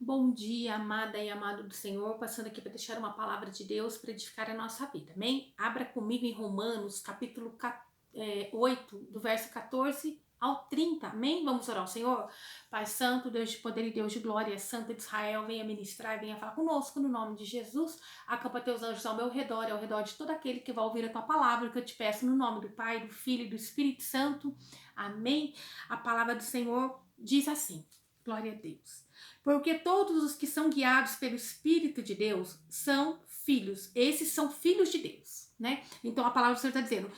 Bom dia, amada e amado do Senhor, passando aqui para deixar uma palavra de Deus para edificar a nossa vida, amém? Abra comigo em Romanos, capítulo 8, do verso 14 ao 30, amém? Vamos orar ao Senhor? Pai Santo, Deus de poder e Deus de glória, Santo de Israel, venha ministrar, venha falar conosco no nome de Jesus. Acampa teus anjos ao meu redor e ao redor de todo aquele que vai ouvir a tua palavra, que eu te peço no nome do Pai, do Filho e do Espírito Santo, amém? A palavra do Senhor diz assim, glória a Deus. Porque todos os que são guiados pelo Espírito de Deus são filhos. Esses são filhos de Deus, né? Então a palavra do Senhor está dizendo,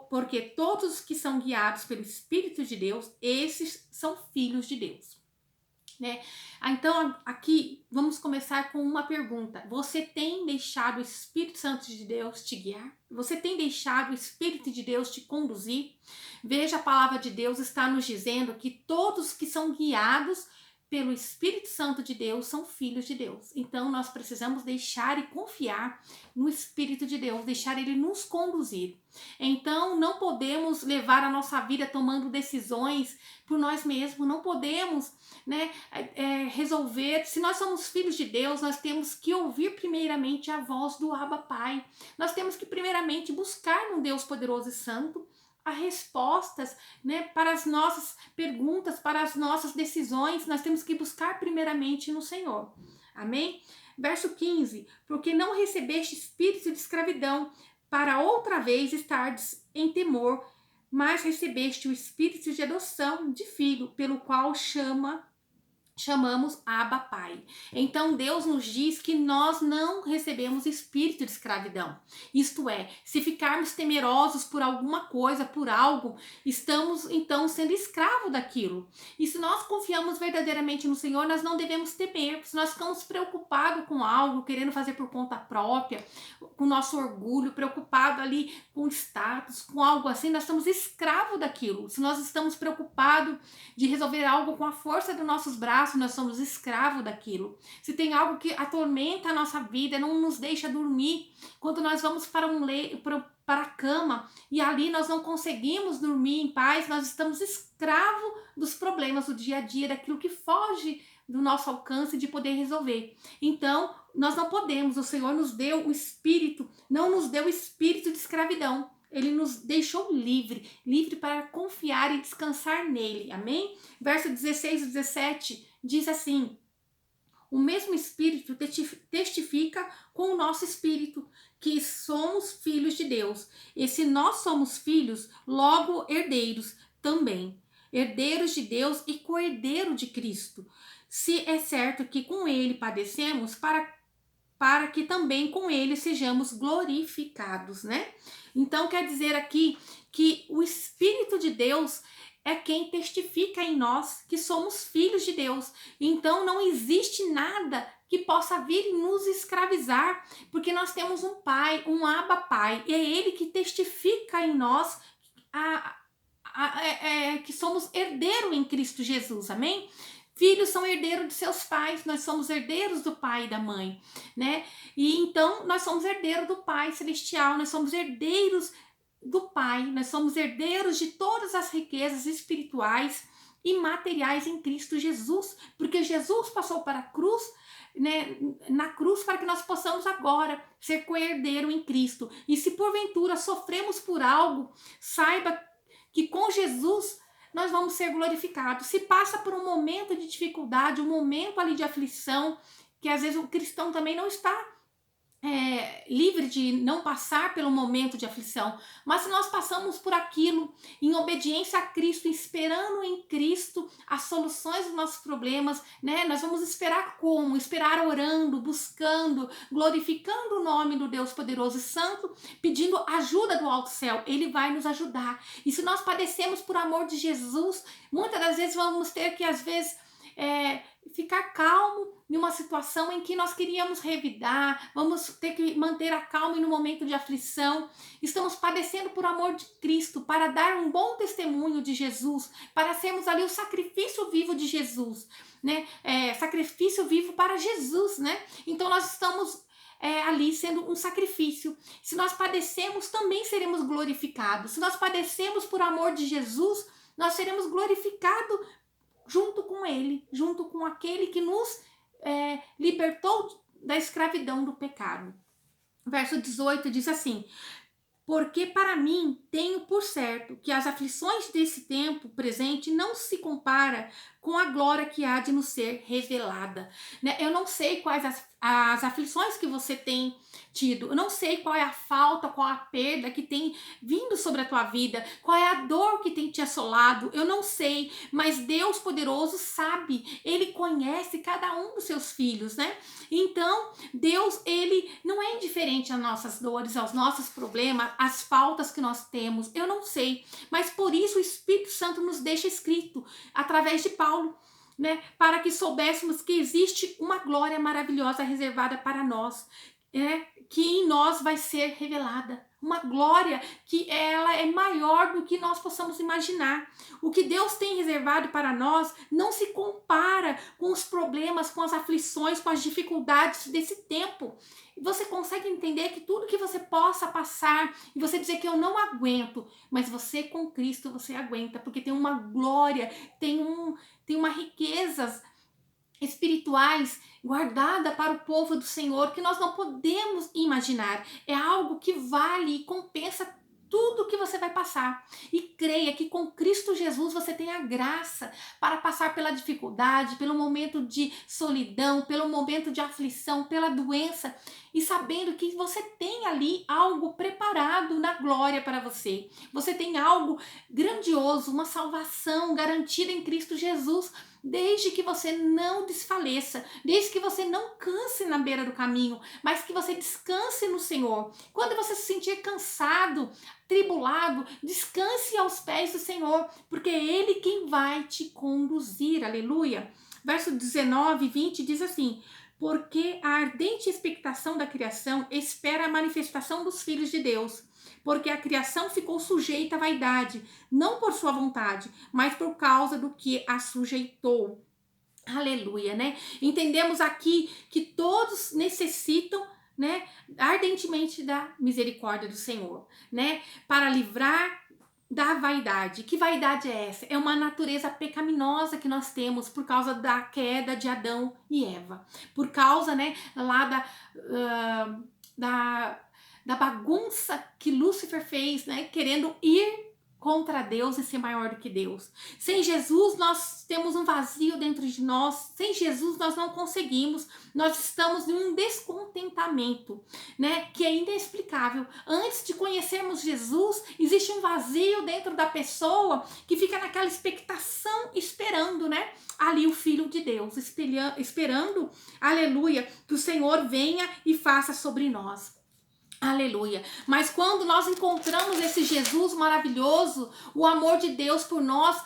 porque todos os que são guiados pelo Espírito de Deus, esses são filhos de Deus, né? Então aqui vamos começar com uma pergunta. Você tem deixado o Espírito Santo de Deus te guiar? Você tem deixado o Espírito de Deus te conduzir? Veja, a palavra de Deus está nos dizendo que todos que são guiados pelo Espírito Santo de Deus são filhos de Deus. Então nós precisamos deixar e confiar no Espírito de Deus, deixar ele nos conduzir. Então não podemos levar a nossa vida tomando decisões por nós mesmos, não podemos, né, resolver. Se nós somos filhos de Deus, nós temos que ouvir primeiramente a voz do Abba Pai. Nós temos que primeiramente buscar no Deus poderoso e santo as respostas, né, para as nossas perguntas, para as nossas decisões. Nós temos que buscar primeiramente no Senhor. Amém? Verso 15. Porque não recebeste espírito de escravidão para outra vez estardes em temor, mas recebeste o espírito de adoção de filho, pelo qual chamamos Abba Pai. Então Deus nos diz que nós não recebemos espírito de escravidão. Isto é, se ficarmos temerosos por alguma coisa, por algo, estamos então sendo escravo daquilo. E se nós confiamos verdadeiramente no Senhor, nós não devemos temer. Se nós ficamos preocupados com algo, querendo fazer por conta própria, com nosso orgulho, preocupado ali com status, com algo assim, nós estamos escravos daquilo. Se nós estamos preocupados de resolver algo com a força dos nossos braços, nós somos escravos daquilo. Se tem algo que atormenta a nossa vida, não nos deixa dormir, quando nós vamos para a cama e ali nós não conseguimos dormir em paz, nós estamos escravos dos problemas do dia a dia, daquilo que foge do nosso alcance de poder resolver. Então, nós não podemos, o Senhor nos deu o espírito, não nos deu o espírito de escravidão. Ele nos deixou livre para confiar e descansar nele, amém? Verso 16 e 17 diz assim: o mesmo Espírito testifica com o nosso espírito que somos filhos de Deus. E se nós somos filhos, logo herdeiros também. Herdeiros de Deus e co-herdeiro de Cristo. Se é certo que com ele padecemos, para que também com ele sejamos glorificados, né? Então quer dizer aqui que o Espírito de Deus é quem testifica em nós que somos filhos de Deus. Então não existe nada que possa vir nos escravizar, porque nós temos um Pai, um Abba Pai, e é Ele que testifica em nós que somos herdeiro em Cristo Jesus, amém? Filhos são herdeiros de seus pais, nós somos herdeiros do pai e da mãe, né? E então nós somos herdeiros do Pai Celestial, nós somos herdeiros do Pai, nós somos herdeiros de todas as riquezas espirituais e materiais em Cristo Jesus, porque Jesus passou para a cruz, né, na cruz, para que nós possamos agora ser co-herdeiro em Cristo. E se porventura sofremos por algo, saiba que com Jesus nós vamos ser glorificados. Se passa por um momento de dificuldade, um momento ali de aflição, que às vezes o cristão também não está livre de não passar pelo momento de aflição, mas se nós passamos por aquilo em obediência a Cristo, esperando em Cristo as soluções dos nossos problemas, né? Nós vamos esperar como? Esperar orando, buscando, glorificando o nome do Deus poderoso e santo, pedindo ajuda do alto céu. Ele vai nos ajudar. E se nós padecemos por amor de Jesus, muitas das vezes vamos ter que, às vezes, ficar calmo em uma situação em que nós queríamos revidar, vamos ter que manter a calma no momento de aflição. Estamos padecendo por amor de Cristo, para dar um bom testemunho de Jesus, para sermos ali o sacrifício vivo de Jesus, né? Sacrifício vivo para Jesus, né? Então nós estamos ali sendo um sacrifício. Se nós padecemos, também seremos glorificados. Se nós padecemos por amor de Jesus, nós seremos glorificados junto com ele, junto com aquele que nos libertou da escravidão do pecado. Verso 18 diz assim: porque para mim tenho por certo que as aflições desse tempo presente não se compara com a glória que há de nos ser revelada. Né? Eu não sei quais as aflições que você tem tido, eu não sei qual é a falta, qual a perda que tem vindo sobre a tua vida, qual é a dor que tem te assolado, eu não sei, mas Deus poderoso sabe, Ele conhece cada um dos seus filhos, né? Então, Deus, Ele não é indiferente às nossas dores, aos nossos problemas, às faltas que nós temos, eu não sei, mas por isso o Espírito Santo nos deixa escrito, através de Paulo, né, para que soubéssemos que existe uma glória maravilhosa reservada para nós, que em nós vai ser revelada. Uma glória que ela é maior do que nós possamos imaginar. O que Deus tem reservado para nós não se compara com os problemas, com as aflições, com as dificuldades desse tempo. Você consegue entender que tudo que você possa passar e você dizer que eu não aguento, mas você com Cristo você aguenta, porque tem uma glória, tem uma riqueza espirituais guardada para o povo do Senhor que nós não podemos imaginar. É algo que vale e compensa tudo que você vai passar. E creia que com Cristo Jesus você tem a graça para passar pela dificuldade, pelo momento de solidão, pelo momento de aflição, pela doença, e sabendo que você tem ali algo preparado na glória para você. Você tem algo grandioso, uma salvação garantida em Cristo Jesus, desde que você não desfaleça, desde que você não canse na beira do caminho, mas que você descanse no Senhor. Quando você se sentir cansado, tribulado, descanse aos pés do Senhor, porque é Ele quem vai te conduzir, aleluia. Verso 19 e 20 diz assim: porque a ardente expectação da criação espera a manifestação dos filhos de Deus, porque a criação ficou sujeita à vaidade, não por sua vontade, mas por causa do que a sujeitou. Aleluia, né? Entendemos aqui que todos necessitam, né, ardentemente da misericórdia do Senhor, né, para livrar da vaidade. Que vaidade é essa? É uma natureza pecaminosa que nós temos por causa da queda de Adão e Eva, por causa, né, lá da bagunça que Lúcifer fez, né, querendo ir contra Deus e ser maior do que Deus. Sem Jesus nós temos um vazio dentro de nós, sem Jesus nós não conseguimos, nós estamos em um descontentamento, né, que é inexplicável. Antes de conhecermos Jesus, existe um vazio dentro da pessoa que fica naquela expectação, esperando, né, ali o Filho de Deus, esperando, aleluia, que o Senhor venha e faça sobre nós. Aleluia. Mas quando nós encontramos esse Jesus maravilhoso, o amor de Deus por nós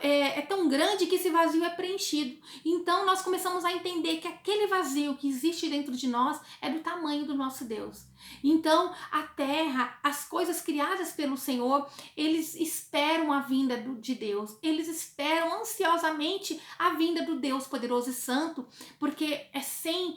é tão grande que esse vazio é preenchido. Então nós começamos a entender que aquele vazio que existe dentro de nós é do tamanho do nosso Deus. Então a terra, as coisas criadas pelo Senhor, eles esperam a vinda de Deus. Eles esperam ansiosamente a vinda do Deus poderoso e santo, porque é sem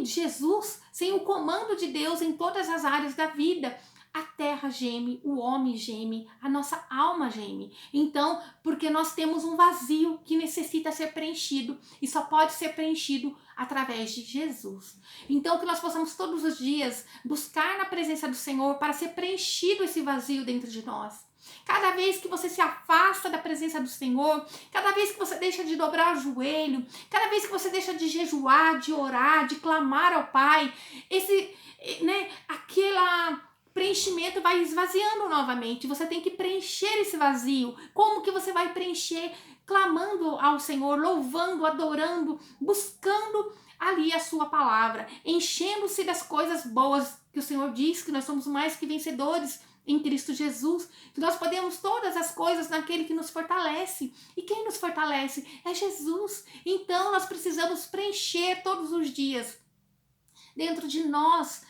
Jesus, sem o comando de Deus em todas as áreas da vida, a terra geme, o homem geme, a nossa alma geme. Então, porque nós temos um vazio que necessita ser preenchido e só pode ser preenchido através de Jesus. Então, que nós possamos todos os dias buscar na presença do Senhor para ser preenchido esse vazio dentro de nós. Cada vez que você se afasta da presença do Senhor, cada vez que você deixa de dobrar o joelho, cada vez que você deixa de jejuar, de orar, de clamar ao Pai, aquele preenchimento vai esvaziando novamente. Você tem que preencher esse vazio. Como que você vai preencher? Clamando ao Senhor, louvando, adorando, buscando ali a sua palavra, enchendo-se das coisas boas que o Senhor diz, que nós somos mais que vencedores em Cristo Jesus, que nós podemos todas as coisas naquele que nos fortalece. E quem nos fortalece? É Jesus. Então nós precisamos preencher todos os dias dentro de nós,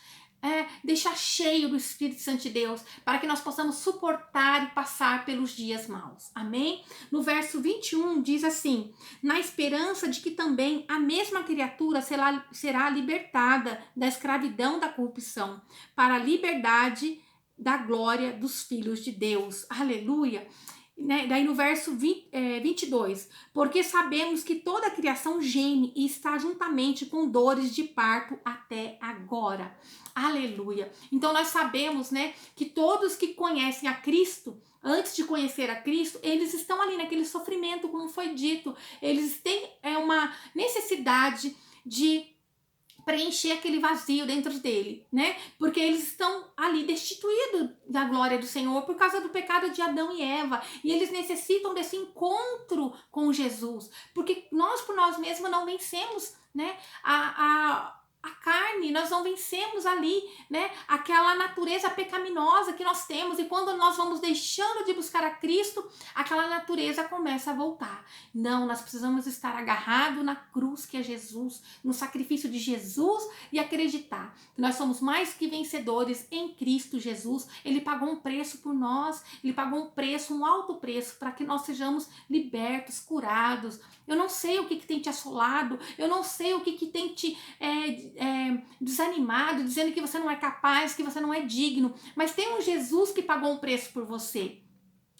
deixar cheio do Espírito Santo de Deus, para que nós possamos suportar e passar pelos dias maus. Amém? No verso 21 diz assim: na esperança de que também a mesma criatura será libertada da escravidão da corrupção, para a liberdade da glória dos filhos de Deus. Aleluia! né? Daí no verso 22, porque sabemos que toda a criação geme e está juntamente com dores de parto até agora. Aleluia. Então nós sabemos, né, que todos que conhecem a Cristo, antes de conhecer a Cristo, eles estão ali naquele sofrimento, como foi dito. Eles têm uma necessidade de preencher aquele vazio dentro dele, né? Porque eles estão ali destituídos da glória do Senhor por causa do pecado de Adão e Eva, e eles necessitam desse encontro com Jesus, porque nós por nós mesmos não vencemos, né? A carne, nós não vencemos ali, né? Aquela natureza pecaminosa que nós temos, e quando nós vamos deixando de buscar a Cristo, aquela natureza começa a voltar. Não, nós precisamos estar agarrados na cruz que é Jesus, no sacrifício de Jesus, e acreditar que nós somos mais que vencedores em Cristo Jesus. Ele pagou um preço por nós, ele pagou um preço, um alto preço, para que nós sejamos libertos, curados. Eu não sei o que tem te assolado, eu não sei o que tem te desanimado, dizendo que você não é capaz, que você não é digno, mas tem um Jesus que pagou um preço por você.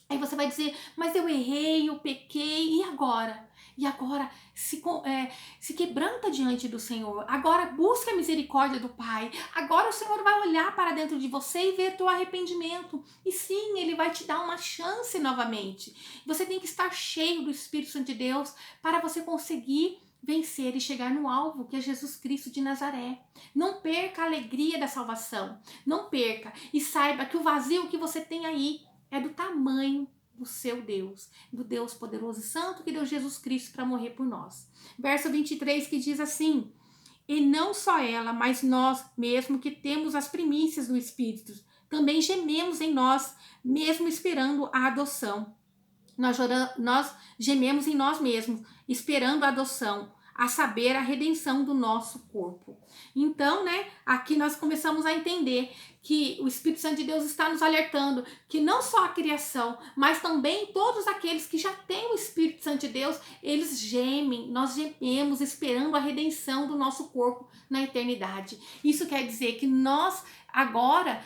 Aí você vai dizer, mas eu errei, eu pequei, e agora? E agora se quebranta diante do Senhor. Agora busca a misericórdia do Pai. Agora o Senhor vai olhar para dentro de você e ver teu arrependimento. E sim, Ele vai te dar uma chance novamente. Você tem que estar cheio do Espírito Santo de Deus para você conseguir vencer e chegar no alvo, que é Jesus Cristo de Nazaré. Não perca a alegria da salvação. Não perca. E saiba que o vazio que você tem aí é do tamanho do seu Deus, do Deus poderoso e santo que deu Jesus Cristo para morrer por nós. Verso 23 que diz assim: e não só ela, mas nós mesmo que temos as primícias do Espírito, também gememos em nós, mesmo esperando a adoção. Nós gememos em nós mesmos, esperando a adoção, a saber, a redenção do nosso corpo. Então, né, aqui nós começamos a entender que o Espírito Santo de Deus está nos alertando que não só a criação, mas também todos aqueles que já têm o Espírito Santo de Deus, eles gemem, nós gememos esperando a redenção do nosso corpo na eternidade. Isso quer dizer que nós agora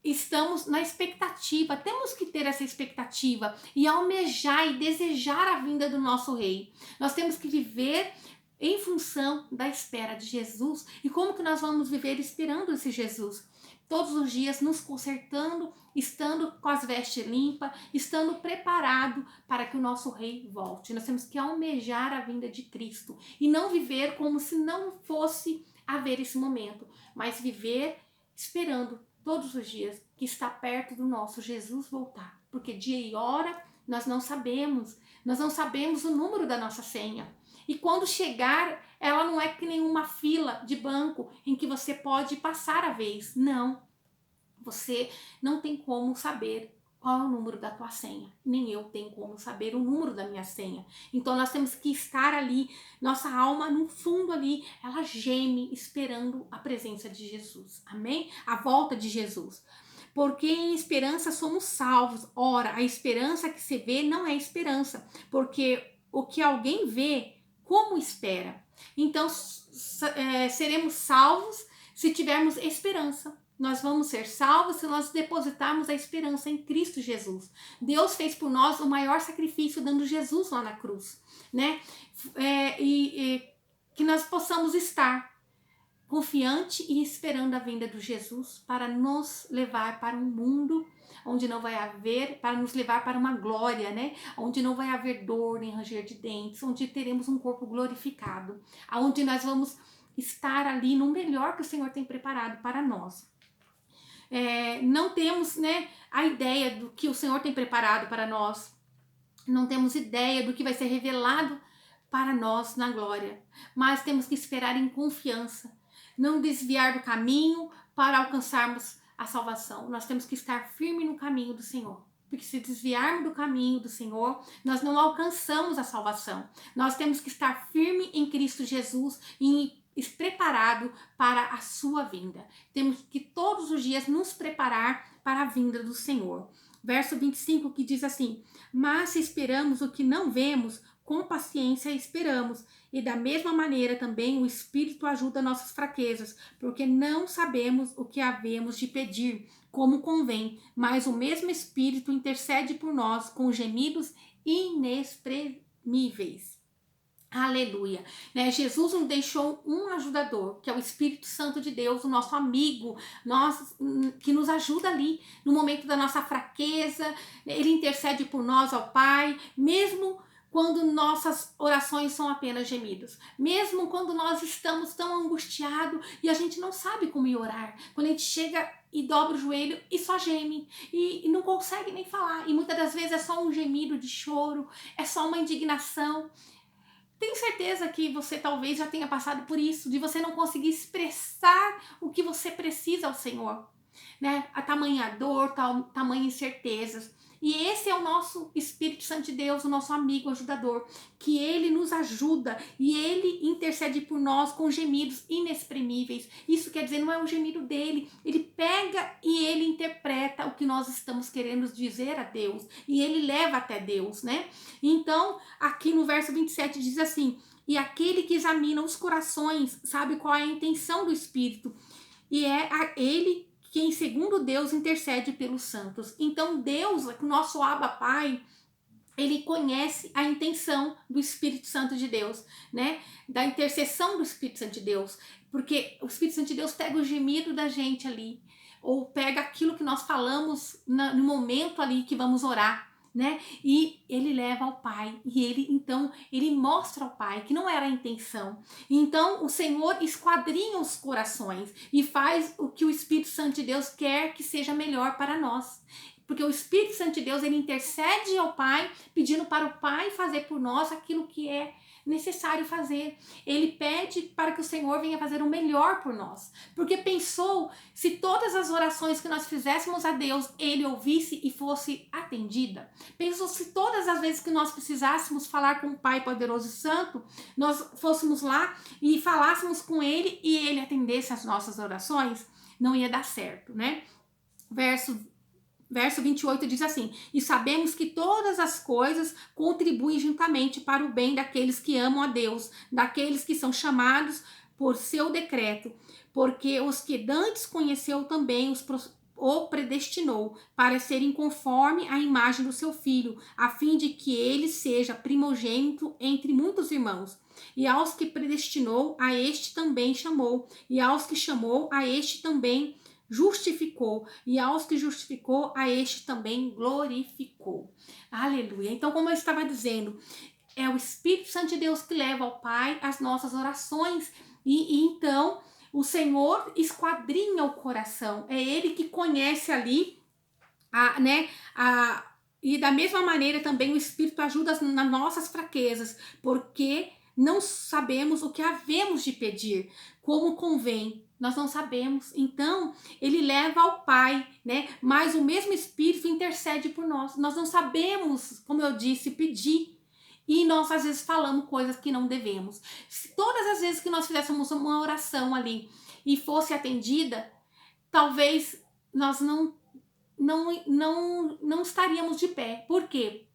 estamos na expectativa, temos que ter essa expectativa e almejar e desejar a vinda do nosso Rei. Nós temos que viver em função da espera de Jesus. E como que nós vamos viver esperando esse Jesus? Todos os dias nos consertando, estando com as vestes limpas, estando preparado para que o nosso Rei volte. Nós temos que almejar a vinda de Cristo e não viver como se não fosse haver esse momento, mas viver esperando todos os dias que está perto do nosso Jesus voltar. Porque dia e hora nós não sabemos o número da nossa senha. E quando chegar, ela não é que nenhuma fila de banco em que você pode passar a vez. Não, você não tem como saber qual é o número da tua senha. Nem eu tenho como saber o número da minha senha. Então nós temos que estar ali, nossa alma no fundo ali, ela geme esperando a presença de Jesus. Amém? A volta de Jesus. Porque em esperança somos salvos. Ora, a esperança que se vê não é esperança. Porque o que alguém vê, como espera? Então seremos salvos se tivermos esperança. Nós vamos ser salvos se nós depositarmos a esperança em Cristo Jesus. Deus fez por nós o maior sacrifício dando Jesus lá na cruz, né? Que nós possamos estar confiante e esperando a vinda do Jesus para nos levar para um mundo onde não vai haver, para nos levar para uma glória, né? Onde não vai haver dor nem ranger de dentes, onde teremos um corpo glorificado, onde nós vamos estar ali no melhor que o Senhor tem preparado para nós. Não temos, né, a ideia do que o Senhor tem preparado para nós. Não temos ideia do que vai ser revelado para nós na glória. Mas temos que esperar em confiança. Não desviar do caminho para alcançarmos a salvação. Nós temos que estar firme no caminho do Senhor. Porque se desviarmos do caminho do Senhor, nós não alcançamos a salvação. Nós temos que estar firme em Cristo Jesus e preparado para a sua vinda. Temos que todos os dias nos preparar para a vinda do Senhor. Verso 25 que diz assim: mas se esperamos o que não vemos, com paciência esperamos. E da mesma maneira também o Espírito ajuda nossas fraquezas, porque não sabemos o que havemos de pedir, como convém, mas o mesmo Espírito intercede por nós com gemidos inexprimíveis. Aleluia, né? Jesus nos deixou um ajudador, que é o Espírito Santo de Deus, o nosso amigo, que nos ajuda ali no momento da nossa fraqueza. Ele intercede por nós ao Pai, mesmo quando nossas orações são apenas gemidos, mesmo quando nós estamos tão angustiados e a gente não sabe como ir orar, quando a gente chega e dobra o joelho e só geme e não consegue nem falar, e muitas das vezes é só um gemido de choro, é só uma indignação. Tenho certeza que você talvez já tenha passado por isso, de você não conseguir expressar o que você precisa ao Senhor, né? A tamanha dor, tamanha incertezas. E esse é o nosso Espírito Santo de Deus, o nosso amigo ajudador, que ele nos ajuda e ele intercede por nós com gemidos inexprimíveis. Isso quer dizer, não é o gemido dele, ele pega e ele interpreta o que nós estamos querendo dizer a Deus e ele leva até Deus, né? Então, aqui no verso 27 diz assim: e aquele que examina os corações sabe qual é a intenção do Espírito, e é ele quem, segundo Deus, intercede pelos santos. Então, Deus, o nosso Abba Pai, ele conhece a intenção do Espírito Santo de Deus, né? Da intercessão do Espírito Santo de Deus. Porque o Espírito Santo de Deus pega o gemido da gente ali, ou pega aquilo que nós falamos no momento ali que vamos orar, né? E ele leva ao Pai, e ele mostra ao Pai que não era a intenção. Então o Senhor esquadrinha os corações e faz o que o Espírito Santo de Deus quer que seja melhor para nós. Porque o Espírito Santo de Deus, ele intercede ao Pai, pedindo para o Pai fazer por nós aquilo que é necessário fazer. Ele pede para que o Senhor venha fazer o melhor por nós. Porque pensou, se todas as orações que nós fizéssemos a Deus, ele ouvisse e fosse atendida. Pensou, se todas as vezes que nós precisássemos falar com o Pai poderoso e santo, nós fôssemos lá e falássemos com ele e ele atendesse as nossas orações, não ia dar certo, né? Verso 28 diz assim: e sabemos que todas as coisas contribuem juntamente para o bem daqueles que amam a Deus, daqueles que são chamados por seu decreto, porque os que dantes conheceu também o predestinou para serem conforme a imagem do seu filho, a fim de que ele seja primogênito entre muitos irmãos. E aos que predestinou, a este também chamou, e aos que chamou, a este também justificou, e aos que justificou, a este também glorificou. Aleluia. Então, como eu estava dizendo, é o Espírito Santo de Deus que leva ao Pai as nossas orações, e então o Senhor esquadrinha o coração, é ele que conhece ali, e da mesma maneira também o Espírito ajuda nas nossas fraquezas, porque não sabemos o que havemos de pedir, como convém. Nós não sabemos, então ele leva ao Pai, né? Mas o mesmo Espírito intercede por nós. Nós não sabemos, como eu disse, pedir. E nós às vezes falamos coisas que não devemos. Se todas as vezes que nós fizéssemos uma oração ali e fosse atendida, talvez nós não estaríamos de pé. Por quê?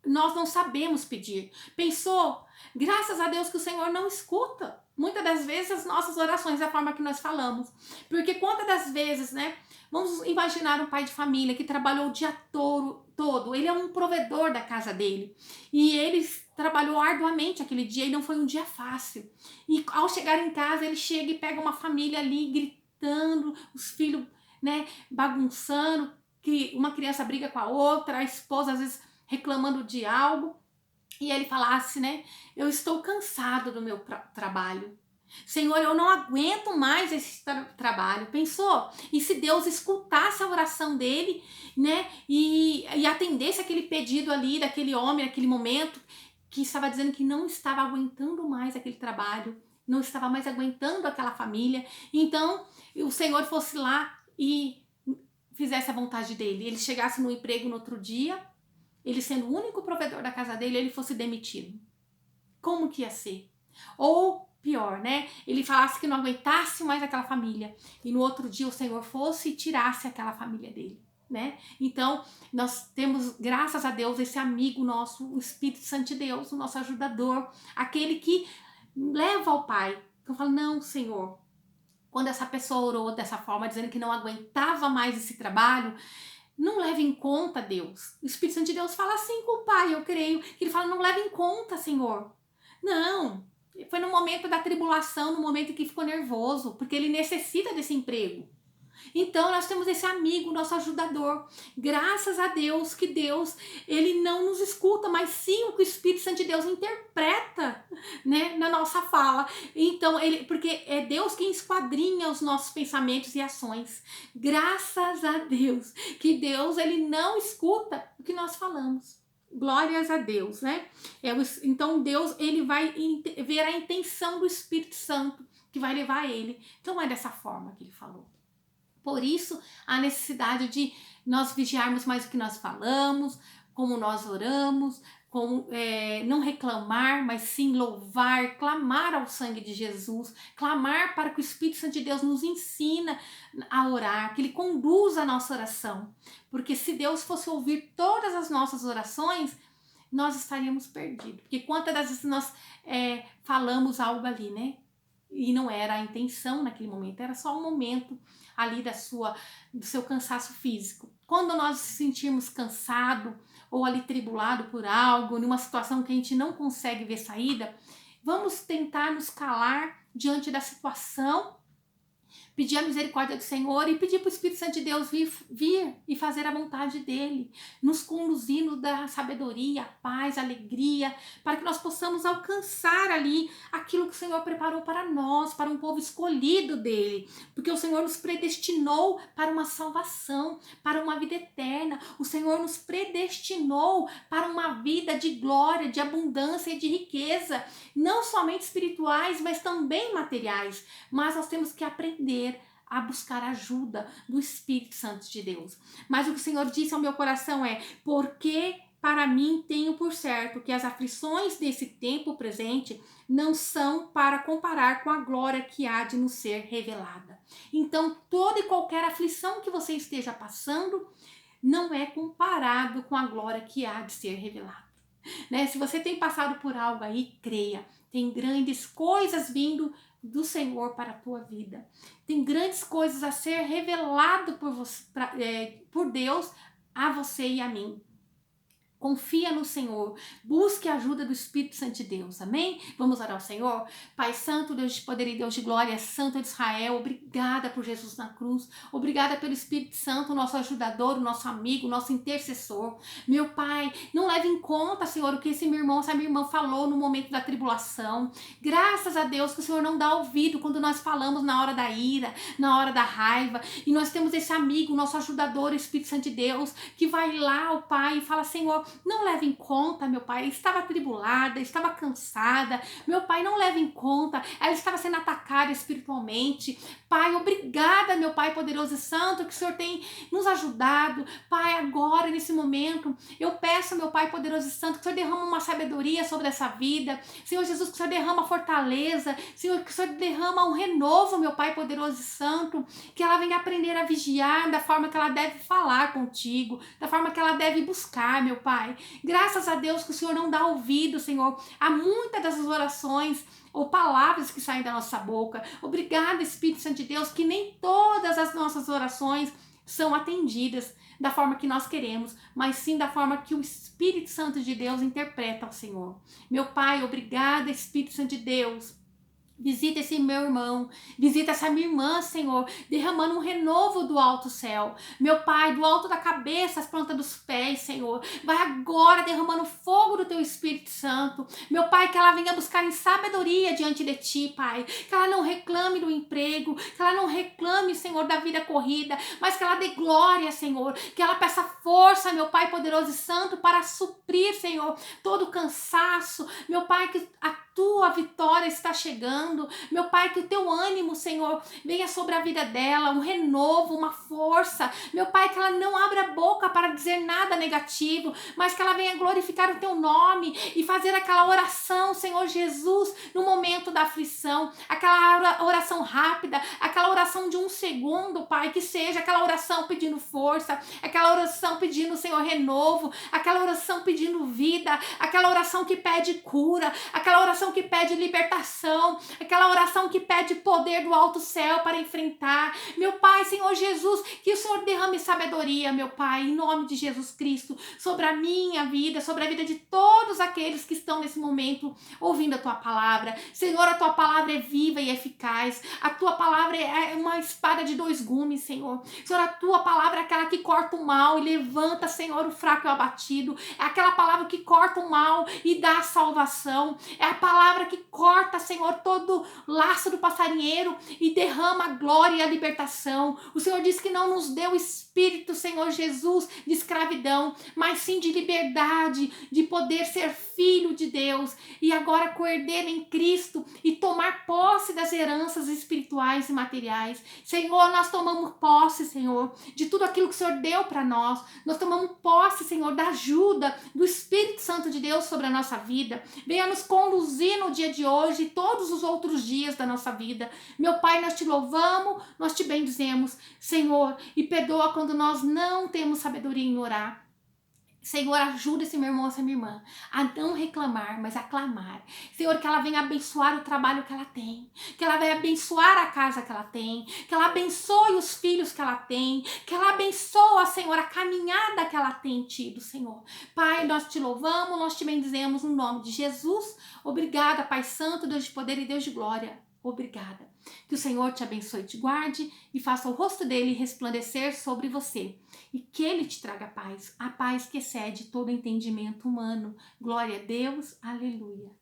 Nós não sabemos pedir. Pensou? Graças a Deus que o Senhor não escuta muitas das vezes as nossas orações da forma que nós falamos. Porque quantas das vezes, né? Vamos imaginar um pai de família que trabalhou o dia todo. Ele é um provedor da casa dele. E ele trabalhou arduamente aquele dia e não foi um dia fácil. E ao chegar em casa, ele chega e pega uma família ali gritando, os filhos, né, bagunçando, que uma criança briga com a outra, a esposa às vezes reclamando de algo, e ele falasse, né, eu estou cansado do meu trabalho. Senhor, eu não aguento mais esse trabalho. Pensou? E se Deus escutasse a oração dele, né, e atendesse aquele pedido ali daquele homem, naquele momento, que estava dizendo que não estava aguentando mais aquele trabalho, não estava mais aguentando aquela família, então o Senhor fosse lá e fizesse a vontade dele, ele chegasse no emprego no outro dia, ele sendo o único provedor da casa dele, ele fosse demitido. Como que ia ser? Ou pior, né? Ele falasse que não aguentasse mais aquela família e no outro dia o Senhor fosse e tirasse aquela família dele. né? Então, nós temos, graças a Deus, esse amigo nosso, o Espírito Santo de Deus, o nosso ajudador, aquele que leva ao Pai. Eu falo, não, Senhor, quando essa pessoa orou dessa forma, dizendo que não aguentava mais esse trabalho, não leve em conta, Deus. O Espírito Santo de Deus fala assim com o Pai, eu creio, que ele fala, não leve em conta, Senhor. Não, foi no momento da tribulação, no momento que ficou nervoso, porque ele necessita desse emprego. Então nós temos esse amigo, nosso ajudador. Graças a Deus que Deus, ele não nos escuta, mas sim o que o Espírito Santo de Deus interpreta, né, na nossa fala. Então, porque é Deus quem esquadrinha os nossos pensamentos e ações. Graças a Deus que Deus, ele não escuta o que nós falamos. Glórias a Deus, né? Então Deus, ele vai ver a intenção do Espírito Santo que vai levar ele. Então é dessa forma que ele falou. Por isso, a necessidade de nós vigiarmos mais o que nós falamos, como nós oramos, como não reclamar, mas sim louvar, clamar ao sangue de Jesus, clamar para que o Espírito Santo de Deus nos ensina a orar, que ele conduza a nossa oração. Porque se Deus fosse ouvir todas as nossas orações, nós estaríamos perdidos. Porque quantas das vezes nós falamos algo ali, né? E não era a intenção naquele momento, era só um momento ali do seu cansaço físico. Quando nós nos sentirmos cansado ou ali tribulado por algo, numa situação que a gente não consegue ver saída, vamos tentar nos calar diante da situação, pedir a misericórdia do Senhor e pedir para o Espírito Santo de Deus vir e fazer a vontade dele, nos conduzir, nos dar sabedoria, paz, alegria, para que nós possamos alcançar ali aquilo que o Senhor preparou para nós, para um povo escolhido dele, porque o Senhor nos predestinou para uma salvação, para uma vida eterna. O Senhor nos predestinou para uma vida de glória, de abundância e de riqueza, não somente espirituais, mas também materiais. Mas nós temos que aprender a buscar ajuda do Espírito Santo de Deus. Mas o que o Senhor disse ao meu coração é: porque para mim tenho por certo que as aflições desse tempo presente não são para comparar com a glória que há de nos ser revelada. Então, toda e qualquer aflição que você esteja passando não é comparado com a glória que há de ser revelada. Né? Se você tem passado por algo aí, creia, tem grandes coisas vindo do Senhor para a tua vida. Tem grandes coisas a ser revelado por Deus a você e a mim. Confia no Senhor, busque a ajuda do Espírito Santo de Deus, amém? Vamos orar ao Senhor? Pai Santo, Deus de poder e Deus de glória, Santo de Israel, obrigada por Jesus na cruz, obrigada pelo Espírito Santo, nosso ajudador, o nosso amigo, nosso intercessor. Meu Pai, não leve em conta, Senhor, o que esse meu irmão, essa minha irmã falou no momento da tribulação. Graças a Deus que o Senhor não dá ouvido quando nós falamos na hora da ira, na hora da raiva, e nós temos esse amigo, nosso ajudador, o Espírito Santo de Deus, que vai lá, o Pai, e fala: Senhor, não leve em conta, meu pai, estava atribulada, estava cansada, meu pai, não leve em conta, ela estava sendo atacada espiritualmente. Pai, obrigada, meu Pai poderoso e santo, que o Senhor tem nos ajudado. Pai, agora, nesse momento, eu peço, meu Pai poderoso e santo, que o Senhor derrama uma sabedoria sobre essa vida. Senhor Jesus, que o Senhor derrama fortaleza. Senhor, que o Senhor derrama um renovo, meu Pai poderoso e santo, que ela venha aprender a vigiar da forma que ela deve falar contigo, da forma que ela deve buscar, meu Pai. Graças a Deus que o Senhor não dá ouvido, Senhor, a muitas dessas orações ou palavras que saem da nossa boca. Obrigada, Espírito Santo de Deus, que nem todas as nossas orações são atendidas da forma que nós queremos, mas sim da forma que o Espírito Santo de Deus interpreta ao Senhor. Meu Pai, obrigada, Espírito Santo de Deus. Visita esse meu irmão, visita essa minha irmã, Senhor, derramando um renovo do alto céu. Meu Pai, do alto da cabeça, as plantas dos pés, Senhor. Vai agora derramando fogo do teu Espírito Santo. Meu Pai, que ela venha buscar em sabedoria diante de ti, Pai. Que ela não reclame do emprego, que ela não reclame, Senhor, da vida corrida, mas que ela dê glória, Senhor. Que ela peça força, meu Pai poderoso e santo, para suprir, Senhor, todo o cansaço. Meu Pai, que a tua vitória está chegando. Meu Pai, que o teu ânimo, Senhor, venha sobre a vida dela, um renovo, uma força. Meu Pai, que ela não abra a boca para dizer nada negativo, mas que ela venha glorificar o teu nome e fazer aquela oração, Senhor Jesus, no momento da aflição, aquela oração rápida, aquela oração de 1 segundo, Pai, que seja aquela oração pedindo força, aquela oração pedindo, Senhor, renovo, aquela oração pedindo vida, aquela oração que pede cura, aquela oração que pede libertação, aquela oração que pede poder do alto céu para enfrentar. Meu Pai, Senhor Jesus, que o Senhor derrame sabedoria, meu Pai, em nome de Jesus Cristo, sobre a minha vida, sobre a vida de todos aqueles que estão nesse momento ouvindo a tua palavra. Senhor, a tua palavra é viva e eficaz, a tua palavra é uma espada de 2 gumes, Senhor. Senhor, a tua palavra é aquela que corta o mal e levanta, Senhor, o fraco e o abatido. É aquela palavra que corta o mal e dá a salvação. É a palavra que corta, Senhor, todo laço do passarinheiro e derrama a glória e a libertação. O Senhor diz que não nos deu espírito, Senhor Jesus, de escravidão, mas sim de liberdade, de poder ser filho de Deus e agora co-herdeiro em Cristo e tomar posse das heranças espirituais e materiais. Senhor, nós tomamos posse, Senhor, de tudo aquilo que o Senhor deu para nós. Nós tomamos posse, Senhor, da ajuda do Espírito Santo de Deus sobre a nossa vida. Venha nos conduzir no dia de hoje e todos os outros dias da nossa vida. Meu Pai, nós te louvamos, nós te bendizemos, Senhor, e perdoa quando nós não temos sabedoria em orar. Senhor, ajuda esse meu irmão, essa minha irmã a não reclamar, mas a clamar. Senhor, que ela venha abençoar o trabalho que ela tem, que ela venha abençoar a casa que ela tem, que ela abençoe os filhos que ela tem, que ela abençoe, Senhor, a caminhada que ela tem tido, Senhor. Pai, nós te louvamos, nós te bendizemos no nome de Jesus. Obrigada, Pai Santo, Deus de poder e Deus de glória. Obrigada. Que o Senhor te abençoe e te guarde e faça o rosto dele resplandecer sobre você. E que ele te traga paz, a paz que excede todo entendimento humano. Glória a Deus, aleluia.